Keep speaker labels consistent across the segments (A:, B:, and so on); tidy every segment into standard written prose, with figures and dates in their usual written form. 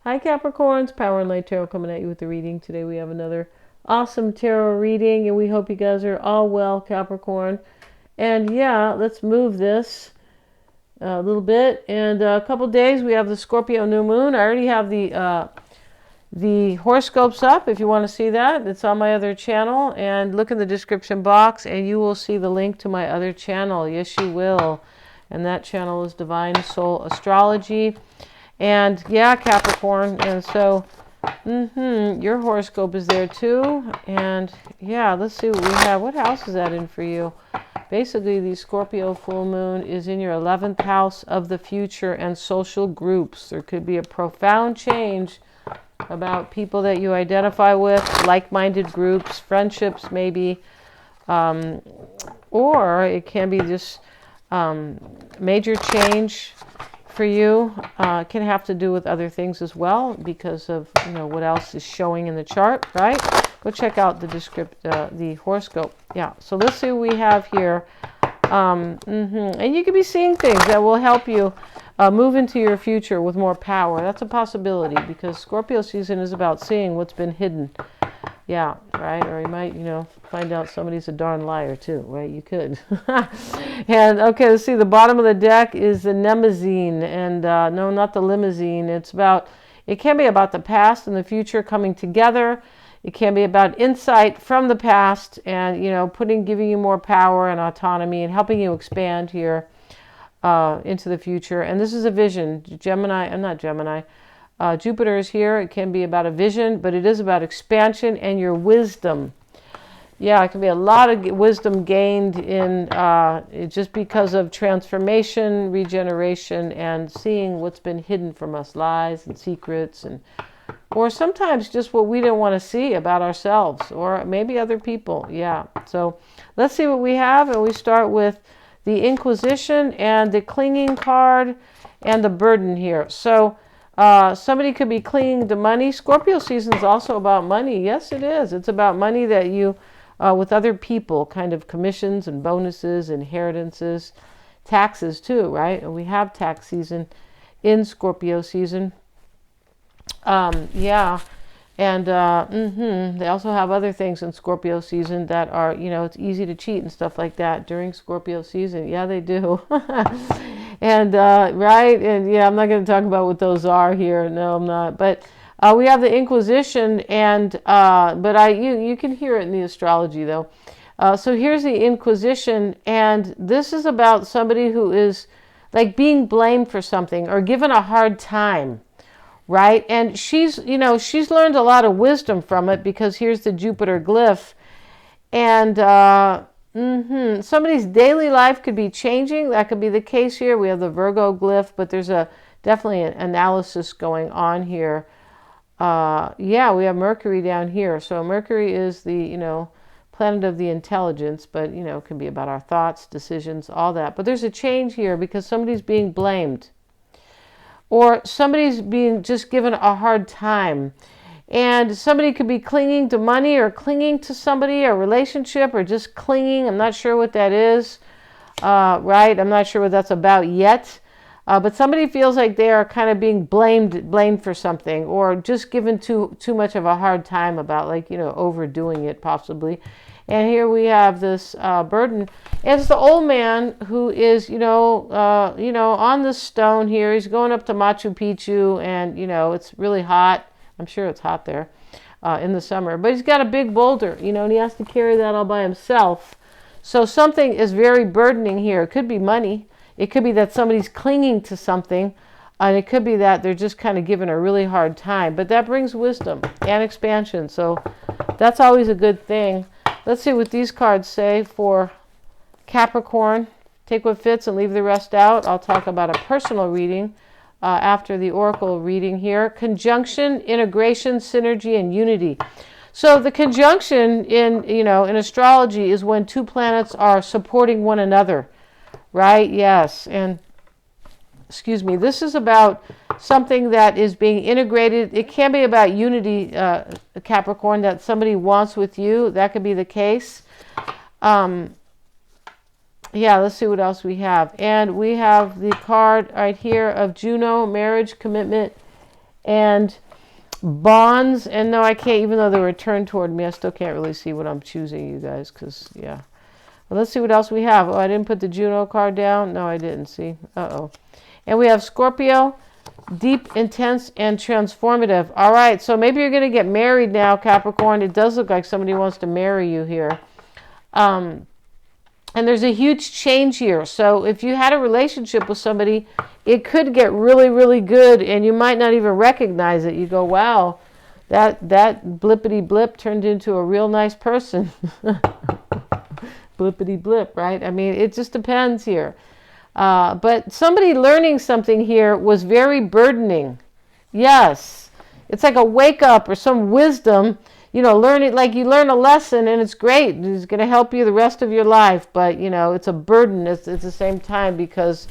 A: Hi Capricorns, Power and Light Tarot coming at you with the reading. Today we have another awesome tarot reading and we hope you guys are all well, Capricorn. And yeah, let's move this a little bit. And a couple days we have the Scorpio new moon. I already have the horoscopes up if you want to see that. It's on my other channel, and look in the description box and you will see the link to my other channel. Yes, you will. And that channel is Divine Soul Astrology. And yeah, Capricorn, and so your horoscope is there too. And yeah, let's see what we have. What house is that in for you? Basically, the Scorpio full moon is in your 11th house of the future and social groups. There could be a profound change about people that you identify with, like-minded groups, friendships maybe, or it can be just major change for you. Can have to do with other things as well because of what else is showing in the chart, right? Go check out the horoscope. Yeah, so let's see what we have here. And you could be seeing things that will help you move into your future with more power. That's a possibility because Scorpio season is about seeing what's been hidden. Yeah, right? Or you might, find out somebody's a darn liar too, right? You could. And okay, let's see. The bottom of the deck is the Nemesis, and no, not the limousine. It can be about the past and the future coming together. It can be about insight from the past and, giving you more power and autonomy and helping you expand here into the future. And this is a vision. Jupiter is here. It can be about a vision, but it is about expansion and your wisdom. Yeah, it can be a lot of wisdom gained in just because of transformation, regeneration, and seeing what's been hidden from us, lies and secrets, or sometimes just what we didn't want to see about ourselves or maybe other people. Yeah, so let's see what we have, and we start with the Inquisition and the clinging card and the burden here. So somebody could be clinging to money. Scorpio season is also about money. Yes, it is. It's about money that you, with other people, kind of commissions and bonuses, inheritances, taxes too, right? And we have tax season in Scorpio season. Yeah. And they also have other things in Scorpio season that are, it's easy to cheat and stuff like that during Scorpio season. Yeah, they do. And right, and yeah, I'm not going to talk about what those are here. No, I'm not. But we have the Inquisition, and but you can hear it in the astrology though. So here's the Inquisition, and this is about somebody who is like being blamed for something or given a hard time. Right? And she's learned a lot of wisdom from it because here's the Jupiter glyph. And somebody's daily life could be changing. That could be the case here. We have the Virgo glyph, but there's definitely an analysis going on here. Yeah, we have Mercury down here. So Mercury is the, planet of the intelligence, but, it can be about our thoughts, decisions, all that. But there's a change here because somebody's being blamed. Or somebody's being just given a hard time. And somebody could be clinging to money or clinging to somebody, a relationship, or just clinging. I'm not sure what that is, right? I'm not sure what that's about yet. But somebody feels like they are kind of being blamed for something, or just given too much of a hard time about, overdoing it possibly. And here we have this burden. It's the old man who is, on the stone here. He's going up to Machu Picchu, and it's really hot. I'm sure it's hot there in the summer. But he's got a big boulder, and he has to carry that all by himself. So something is very burdening here. It could be money. It could be that somebody's clinging to something, and it could be that they're just kind of given a really hard time. But that brings wisdom and expansion. So that's always a good thing. Let's see what these cards say for Capricorn. Take what fits and leave the rest out. I'll talk about a personal reading after the oracle reading here. Conjunction, integration, synergy, and unity. So the conjunction in astrology is when two planets are supporting one another, right? Yes. And excuse me, this is about something that is being integrated. It can be about unity, Capricorn, that somebody wants with you. That could be the case. Yeah, let's see what else we have. And we have the card right here of Juno, marriage, commitment, And bonds, and no, I can't, even though they were turned toward me, I still can't really see what I'm choosing, you guys, because, yeah. Well, let's see what else we have. Oh, I didn't put the Juno card down. No, I didn't, see. Uh-oh. And we have Scorpio, deep, intense, and transformative. All right, so maybe you're going to get married now, Capricorn. It does look like somebody wants to marry you here. And there's a huge change here. So if you had a relationship with somebody, it could get really, really good, and you might not even recognize it. You go, wow, that blippity blip turned into a real nice person. Blippity blip, right? I mean, it just depends here. But somebody learning something here was very burdening. Yes. It's like a wake up or some wisdom. Learn it, like you learn a lesson and it's great. It's going to help you the rest of your life. But, it's a burden at the same time because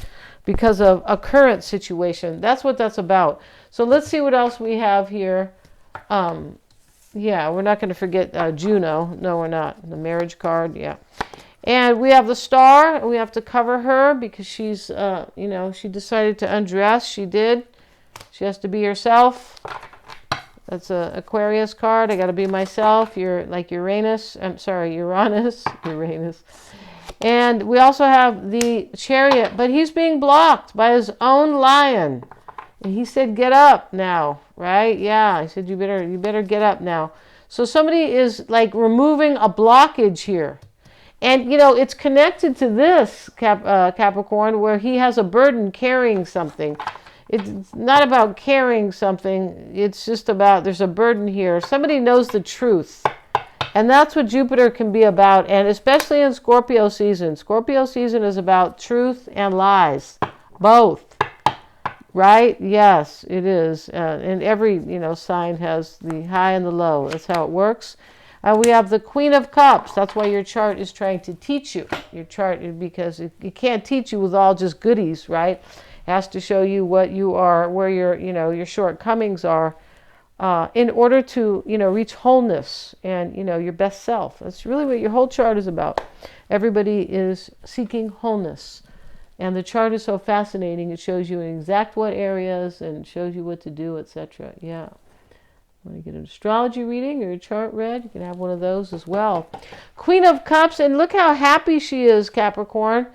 A: of a current situation. That's what that's about. So let's see what else we have here. Yeah, we're not going to forget Juno. No, we're not. The marriage card, yeah. And we have the star. We have to cover her because she's, she decided to undress. She did. She has to be herself. That's a Aquarius card. I got to be myself. You're like Uranus. I'm sorry, Uranus. Uranus. And we also have the Chariot, but he's being blocked by his own lion. And he said, "Get up now," right? Yeah, he said, "You better get up now." So somebody is like removing a blockage here. And, it's connected to this, Capricorn, where he has a burden carrying something. It's not about carrying something. It's just about there's a burden here. Somebody knows the truth. And that's what Jupiter can be about. And especially in Scorpio season. Scorpio season is about truth and lies. Both. Right? Yes, it is. And every, sign has the high and the low. That's how it works. We have the Queen of Cups. That's why your chart is trying to teach you. Your chart, because it can't teach you with all just goodies, right? It has to show you what you are, where your shortcomings are, in order to, reach wholeness and, your best self. That's really what your whole chart is about. Everybody is seeking wholeness. And the chart is so fascinating. It shows you in exact what areas and shows you what to do, etc. Yeah. Want to get an astrology reading or a chart read? You can have one of those as well. Queen of Cups, and look how happy she is, Capricorn.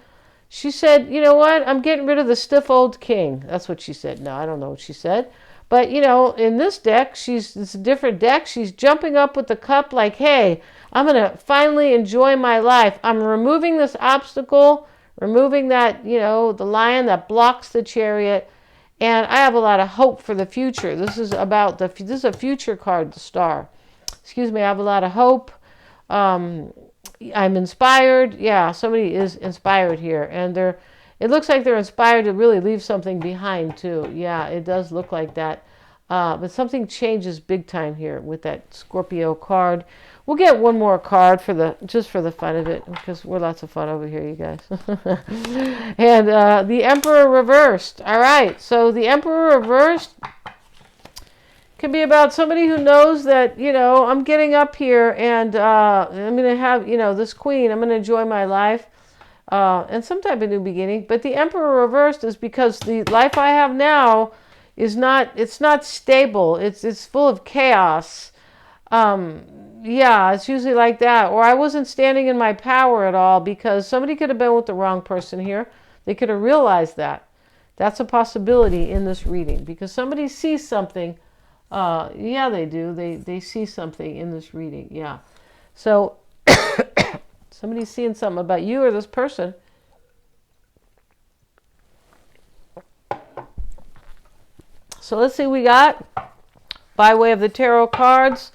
A: She said, "You know what? I'm getting rid of the stiff old king." That's what she said. No, I don't know what she said. But, in this deck, it's a different deck. She's jumping up with the cup like, hey, I'm going to finally enjoy my life. I'm removing this obstacle, removing that, the lion that blocks the chariot. And I have a lot of hope for the future. This is a future card, the star. Excuse me, I have a lot of hope. I'm inspired. Yeah, somebody is inspired here. And it looks like they're inspired to really leave something behind too. Yeah, it does look like that. But something changes big time here with that Scorpio card. We'll get one more card just for the fun of it, because we're lots of fun over here, you guys. And the Emperor reversed. All right, so the Emperor reversed can be about somebody who knows that, I'm getting up here and I'm going to have, this queen, I'm going to enjoy my life and some type of new beginning. But the Emperor reversed is because the life I have now it's not stable. It's full of chaos. Yeah, it's usually like that. Or I wasn't standing in my power at all because somebody could have been with the wrong person here. They could have realized that. That's a possibility in this reading because somebody sees something. Yeah, they do. They see something in this reading. Yeah. So somebody's seeing something about you or this person. So let's see what we got by way of the tarot cards.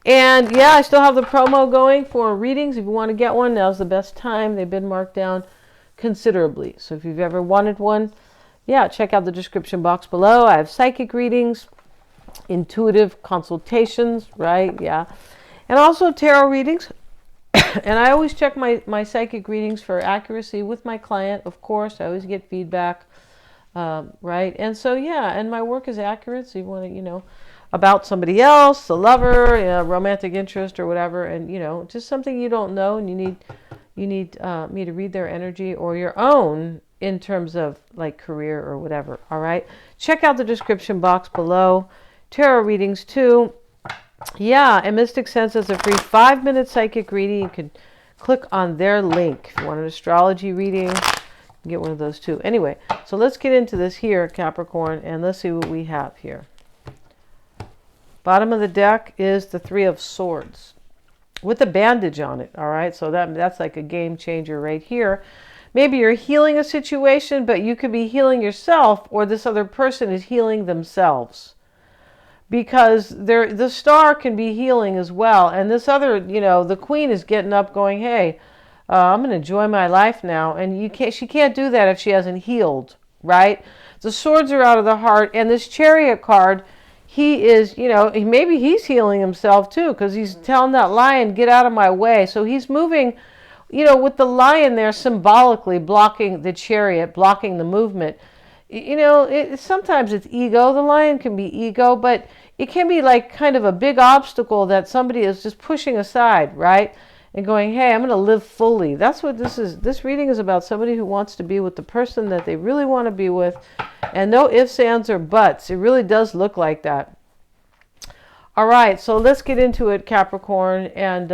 A: And yeah, I still have the promo going for readings. If you want to get one, now's the best time. They've been marked down considerably. So if you've ever wanted one, yeah, check out the description box below. I have psychic readings, intuitive consultations, right? Yeah. And also tarot readings. And I always check my psychic readings for accuracy with my client, of course. I always get feedback, right? And so, yeah, and my work is accurate. So you want to, about somebody else, a lover, romantic interest or whatever, and just something you don't know, and you need me to read their energy or your own in terms of like career or whatever. All right. Check out the description box below. Tarot readings too. Yeah, and Mystic Sense has a free 5-minute psychic reading. You can click on their link if you want an astrology reading. Get one of those too. Anyway, so let's get into this here, Capricorn, and let's see what we have here. Bottom of the deck is the Three of Swords with a bandage on it. All right, so that's like a game changer right here. Maybe you're healing a situation, but you could be healing yourself, or this other person is healing themselves. Because the star can be healing as well. And this other, the queen is getting up going, hey, I'm going to enjoy my life now. And she can't do that if she hasn't healed, right? The swords are out of the heart. And this Chariot card, he is, maybe he's healing himself too, because he's telling that lion, get out of my way. So he's moving, with the lion there symbolically blocking the chariot, blocking the movement. Sometimes it's ego. The lion can be ego, but it can be like kind of a big obstacle that somebody is just pushing aside, right? And going, hey, I'm going to live fully. That's what this is. This reading is about somebody who wants to be with the person that they really want to be with. And no ifs, ands, or buts. It really does look like that. All right, so let's get into it, Capricorn. And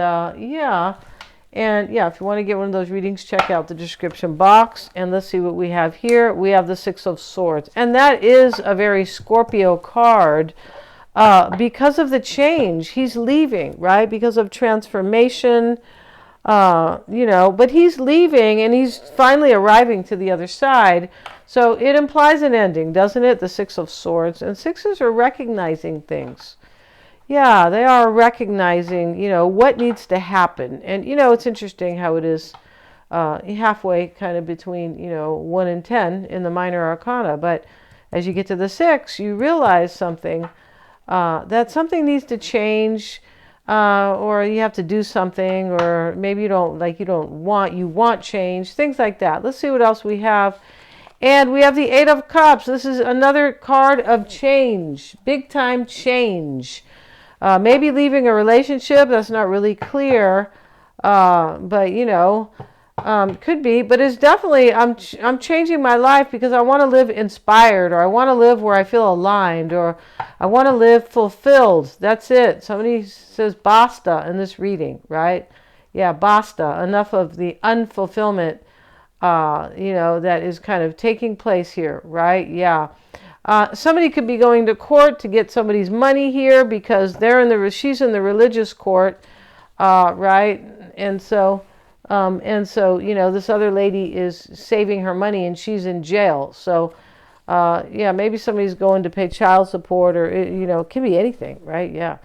A: if you want to get one of those readings, check out the description box. And let's see what we have here. We have the Six of Swords. And that is a very Scorpio card because of the change. He's leaving, right? Because of transformation, but he's leaving and he's finally arriving to the other side. So it implies an ending, doesn't it? The Six of Swords. And sixes are recognizing things. Yeah, they are recognizing, what needs to happen. And, it's interesting how it is halfway kind of between, 1 and 10 in the minor arcana. But as you get to the 6, you realize something, that something needs to change, or you have to do something, or maybe you want change, things like that. Let's see what else we have. And we have the Eight of Cups. This is another card of change, big time change. Maybe leaving a relationship, that's not really clear, but could be. But it's definitely, I'm changing my life because I want to live inspired, or I want to live where I feel aligned, or I want to live fulfilled. That's it. Somebody says basta in this reading, right? Yeah, basta. Enough of the unfulfillment, that is kind of taking place here, right? Yeah. Somebody could be going to court to get somebody's money here because she's in the religious court, right? And so, this other lady is saving her money and she's in jail. So, maybe somebody's going to pay child support, or, it can be anything, right? Yeah.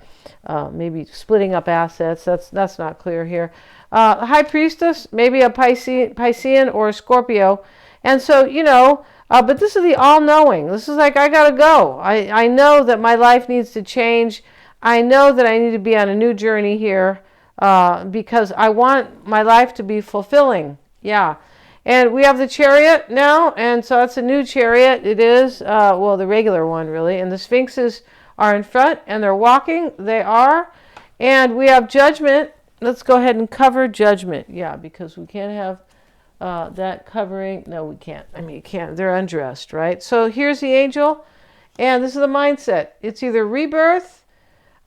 A: Maybe splitting up assets. That's not clear here. High Priestess, maybe a Piscean or a Scorpio. And so, but this is the all-knowing. This is like, I got to go. I know that my life needs to change. I know that I need to be on a new journey here because I want my life to be fulfilling. Yeah. And we have the Chariot now, and so it's a new Chariot. It is, the regular one, really. And the Sphinxes are in front, and they're walking. They are. And we have Judgment. Let's go ahead and cover Judgment. Yeah, because we can't have that covering. No, we can't. You can't. They're undressed, right? So here's the angel, and this is the mindset. It's either rebirth.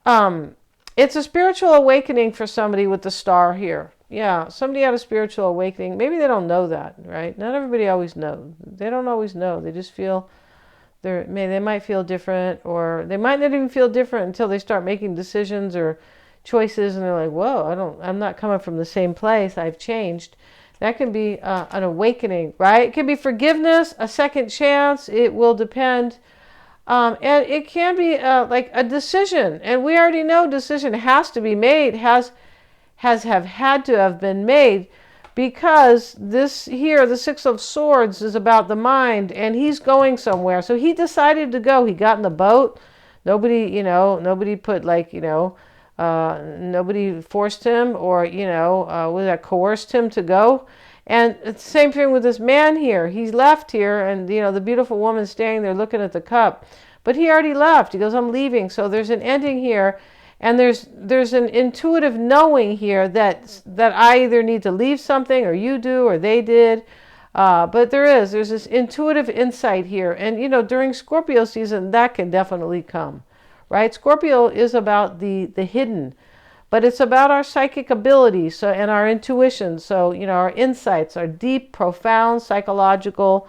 A: It's a spiritual awakening for somebody with the star here. Yeah, somebody had a spiritual awakening. Maybe they don't know that, right? Not everybody always knows. They don't always know. They just feel they might feel different, or they might not even feel different until they start making decisions or choices, and they're like, whoa, I'm not coming from the same place. I've changed. That can be an awakening, right? It can be forgiveness, a second chance. It will depend. And it can be like a decision. And we already know decision has to be made, have had to have been made, because this here, the Six of Swords, is about the mind, and he's going somewhere. So he decided to go. He got in the boat. Nobody put nobody forced him, or, coerced him to go. And it's the same thing with this man here. He's left here, and, the beautiful woman standing there looking at the cup. But he already left. He goes, I'm leaving. So there's an ending here. And there's an intuitive knowing here that I either need to leave something, or you do, or they did. But there's this intuitive insight here. And, during Scorpio season, that can definitely come, right? Scorpio is about the hidden, but it's about our psychic ability, and our intuition. So, our insights, our deep, profound psychological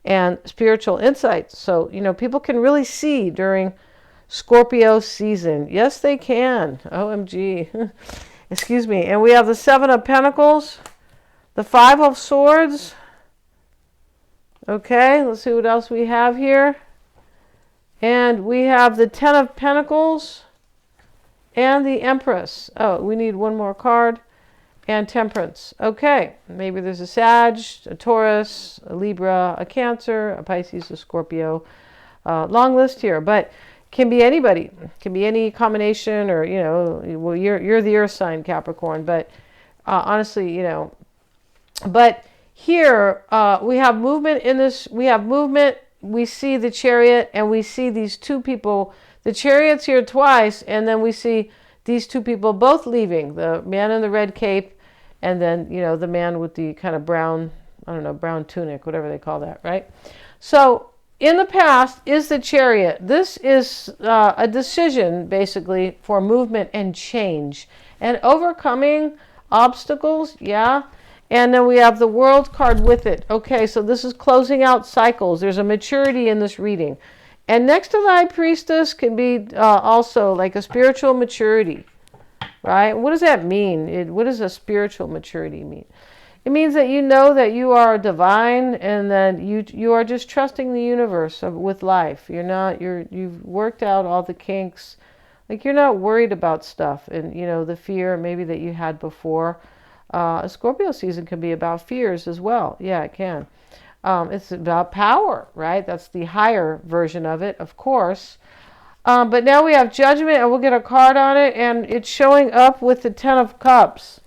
A: and spiritual insights. So, people can really see during Scorpio season. Yes, they can. OMG. Excuse me. And we have the Seven of Pentacles, the Five of Swords. Okay, let's see what else we have here. And we have the Ten of Pentacles and the Empress. Oh, we need one more card. And Temperance. Okay, maybe there's a Sag, a Taurus, a Libra, a Cancer, a Pisces, a Scorpio. Long list here, but can be anybody. Can be any combination, or well, you're the Earth sign, Capricorn. But honestly, But here we have movement in this. We have movement. We see the Chariot, and we see these two people. The Chariot's here twice, and then we see these two people both leaving. The man in the red cape, and then, the man with the kind of brown, I don't know, brown tunic, whatever they call that, right? So in the past is the Chariot. This is a decision, basically, for movement and change and overcoming obstacles, yeah. And then we have the World card with it. Okay, so this is closing out cycles. There's a maturity in this reading. And next to the High Priestess can be also like a spiritual maturity, right? What does that mean? What does a spiritual maturity mean? It means that you know that you are divine, and that you are just trusting the universe with life. You've worked out all the kinks. Like, you're not worried about stuff and, the fear maybe that you had before. A Scorpio season can be about fears as well. Yeah, it can. It's about power, right? That's the higher version of it, of course. But now we have Judgment, and we'll get a card on it, and it's showing up with the Ten of Cups.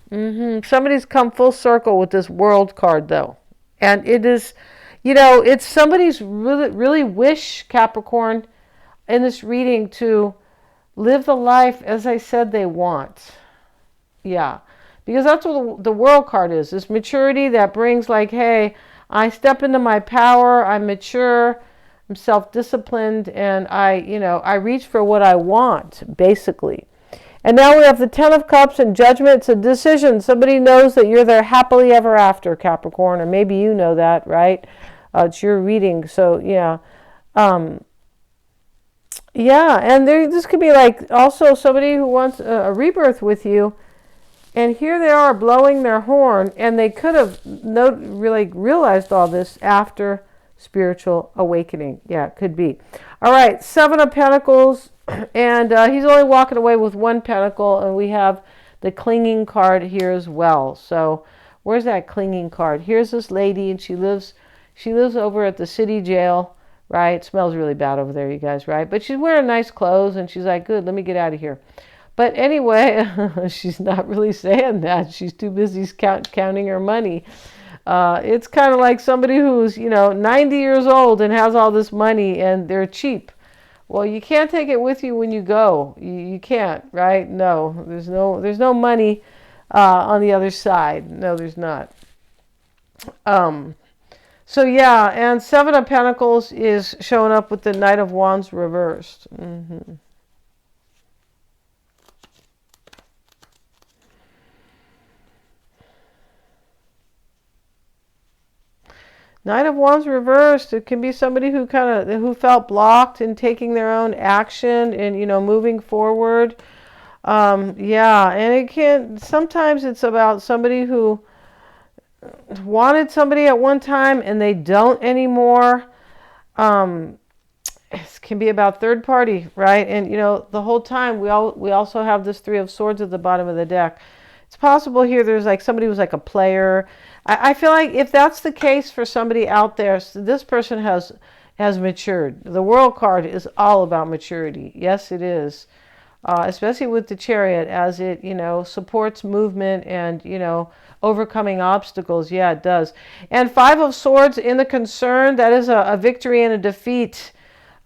A: Somebody's come full circle with this World card, though. And it is, it's somebody's really wish, Capricorn, in this reading, to live the life as I said they want. Yeah. Because that's what the World card is. This maturity that brings, like, hey, I step into my power, I'm mature, I'm self-disciplined, and I reach for what I want, basically. And now we have the Ten of Cups and Judgment. It's a decision. Somebody knows that you're there happily ever after, Capricorn, or maybe you know that, right? It's your reading, so yeah. Yeah, and this could be like also somebody who wants a rebirth with you. And here they are blowing their horn, and they could have really realized all this after spiritual awakening. Yeah, it could be. All right, Seven of Pentacles, and he's only walking away with one pentacle, and we have the clinging card here as well. So where's that clinging card? Here's this lady, and she lives over at the city jail, right? It smells really bad over there, you guys, right? But she's wearing nice clothes, and she's like, good, let me get out of here. But anyway, she's not really saying that. She's too busy counting her money. It's kind of like somebody who's, 90 years old and has all this money, and they're cheap. Well, you can't take it with you when you go. You can't, right? No, there's no money on the other side. No, there's not. So yeah, and Seven of Pentacles is showing up with the Knight of Wands reversed. Knight of Wands reversed. It can be somebody who felt blocked in taking their own action and moving forward. Yeah, and it can sometimes it's about somebody who wanted somebody at one time and they don't anymore. It can be about third party, right? And the whole time we also have this Three of Swords at the bottom of the deck. It's possible here there's like somebody who's like a player. I feel like if that's the case for somebody out there, this person has matured. The World card is all about maturity. Yes, it is. Especially with the Chariot, as it, supports movement and, overcoming obstacles. Yeah, it does. And Five of Swords in the Concern, that is a victory and a defeat.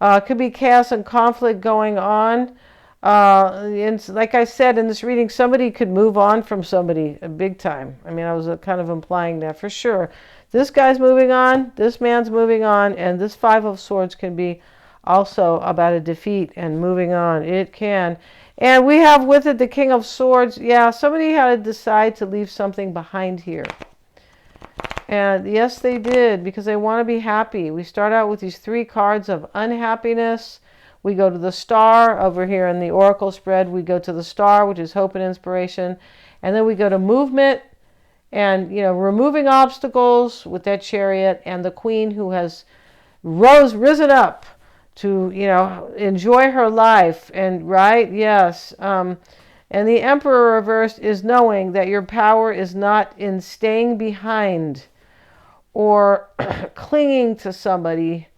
A: Could be chaos and conflict going on. And like I said in this reading, somebody could move on from somebody big time. I mean, I was kind of implying that for sure. This guy's moving on, this man's moving on, and this Five of Swords can be also about a defeat and moving on. It can. And we have with it the King of Swords. Yeah, somebody had to decide to leave something behind here. And yes, they did, because they want to be happy. We start out with these 3 cards of unhappiness. We go to the Star over here in the Oracle spread. We go to the Star, which is hope and inspiration. And then we go to movement and, removing obstacles with that Chariot, and the Queen who has risen up to, enjoy her life. And right, yes. And the Emperor reversed is knowing that your power is not in staying behind or clinging to somebody.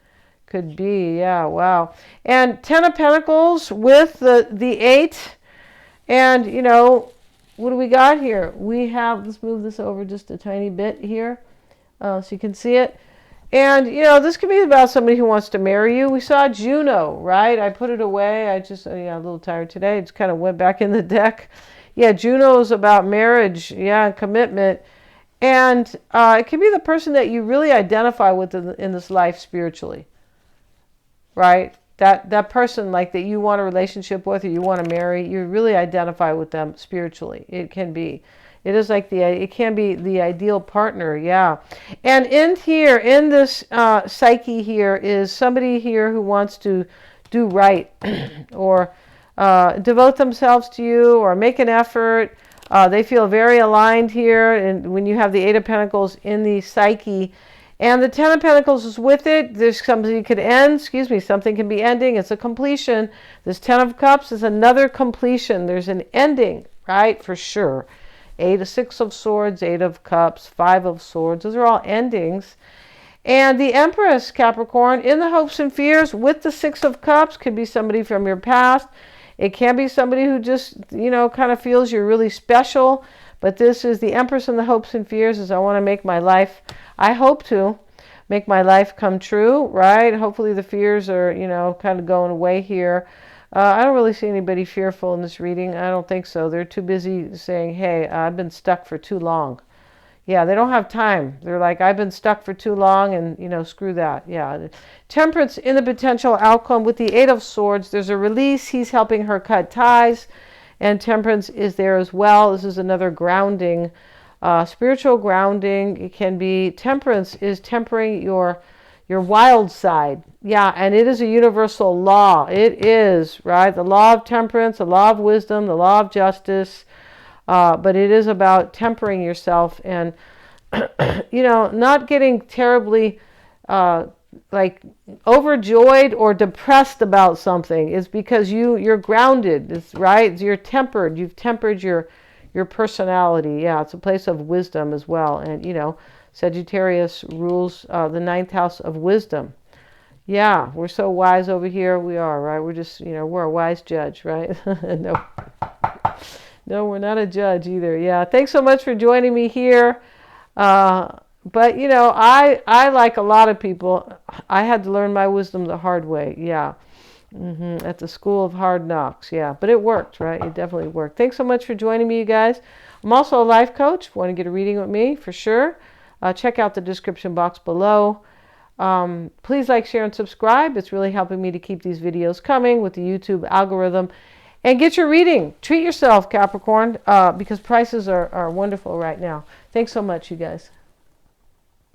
A: Could be, yeah, wow. And 10 of Pentacles with the 8. And, what do we got here? We have, let's move this over just a tiny bit here so you can see it. And, this could be about somebody who wants to marry you. We saw Juno, right? I put it away. I just, a little tired today. It just kind of went back in the deck. Yeah, Juno is about marriage, yeah, and commitment. And it can be the person that you really identify with in this life spiritually, right? That person like that you want a relationship with or you want to marry, you really identify with them spiritually. It can be. It is like it can be the ideal partner, yeah. And in here, in this psyche here, is somebody here who wants to do right or devote themselves to you or make an effort. They feel very aligned here. And when you have the 8 of Pentacles in the psyche, and the 10 of Pentacles is with it, there's something could end, something can be ending. It's a completion. This 10 of Cups is another completion. There's an ending, right? For sure. 6 of Swords, 8 of Cups, 5 of Swords. Those are all endings. And the Empress, Capricorn, in the hopes and fears with the 6 of Cups, could be somebody from your past. It can be somebody who just, kind of feels you're really special. But this is the Empress in the hopes and fears, is I want to make my life, I hope to make my life come true, right? Hopefully the fears are, kind of going away here. I don't really see anybody fearful in this reading. I don't think so. They're too busy saying, hey, I've been stuck for too long. Yeah, they don't have time. They're like, I've been stuck for too long and, screw that. Yeah. Temperance in the potential outcome with the 8 of Swords. There's a release. He's helping her cut ties. And Temperance is there as well. This is another grounding, spiritual grounding. It can be, Temperance is tempering your wild side. Yeah, and it is a universal law. It is, right? The law of temperance, the law of wisdom, the law of justice. But it is about tempering yourself and, not getting terribly overjoyed or depressed about something. It's because you're grounded. It's right. You're tempered. You've tempered your personality. Yeah, it's a place of wisdom as well. And Sagittarius rules the 9th house of wisdom. Yeah, we're so wise over here. We are, right? We're just, we're a wise judge, right? No. No, we're not a judge either. Yeah, thanks so much for joining me here. But, I like a lot of people, I had to learn my wisdom the hard way. Yeah. At the school of hard knocks. Yeah, but it worked, right? It definitely worked. Thanks so much for joining me, you guys. I'm also a life coach. If you want to get a reading with me, for sure, check out the description box below. Please like, share, and subscribe. It's really helping me to keep these videos coming with the YouTube algorithm. And get your reading. Treat yourself, Capricorn, because prices are wonderful right now. Thanks so much, you guys.